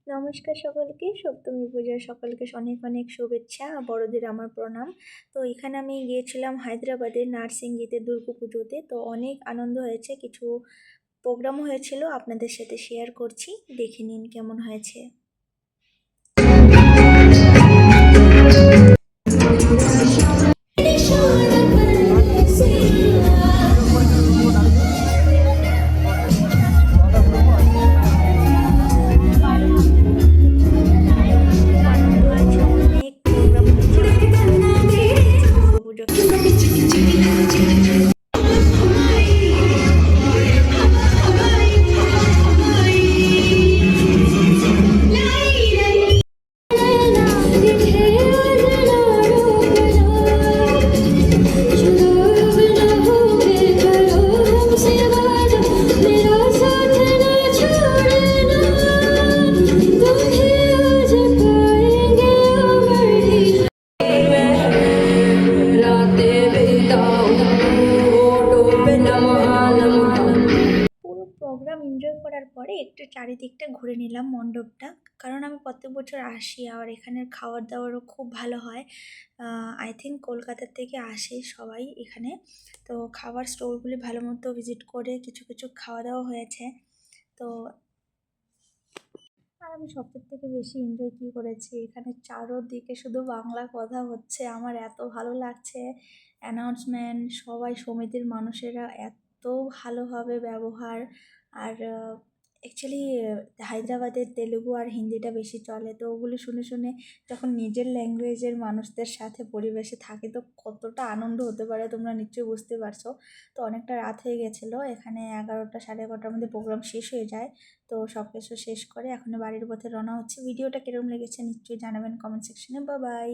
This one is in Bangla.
নমস্কার সকলকে, সপ্তমী পূজার সকলকে অনেক অনেক শুভেচ্ছা, বড়দের আমার প্রণাম। তো এখানে আমি গিয়েছিলাম হায়দ্রাবাদের নার্সিংগিতে দুর্গাপুজোতে। তো অনেক আনন্দ হয়েছে, কিছু প্রোগ্রামও হয়েছিল, আপনাদের সাথে শেয়ার করছি, দেখে নিন কেমন হয়েছে। আনন্দ হয়েছে, অনেক প্রোগ্রাম হয়েছে, দুর্গাপুজো। পুরো প্রোগ্রাম এনজয় করার পরে একটু চারিদিকটা ঘুরে নিলাম মণ্ডপটা, কারণ আমি প্রত্যেক বছর আসি আর এখানের খাবার দাবারও খুব ভালো হয়। আই থিঙ্ক কলকাতার থেকে আসে সবাই এখানে। তো খাবার স্টোরগুলি ভালো মতো ভিজিট করে কিছু কিছু খাওয়া দাওয়া হয়েছে। তো আর আমি সবথেকে থেকে বেশি এনজয় কী করেছি, এখানে চারোদিকে শুধু বাংলা কথা হচ্ছে, আমার এত ভালো লাগছে। অ্যানাউন্সমেন্ট, সবাই সমিতির মানুষেরা এত ভালোভাবে ব্যবহার। আর অ্যাকচুয়ালি হায়দ্রাবাদের তেলুগু আর হিন্দিটা বেশি চলে, তো ওগুলো শুনে শুনে যখন নিজের ল্যাঙ্গুয়েজের মানুষদের সাথে পরিবেশে থাকে তো কতটা আনন্দ হতে পারে তোমরা নিশ্চয়ই বুঝতে পারছো। তো অনেকটা রাত হয়ে গেছিলো, এখানে 11টা 11:30টার মধ্যে প্রোগ্রাম শেষ হয়ে যায়। তো সব কিছু শেষ করে এখন বাড়ির পথে রওনা হচ্ছে। ভিডিওটা কিরকম লেগেছে নিশ্চয়ই জানাবেন কমেন্ট সেকশনে। Bye bye.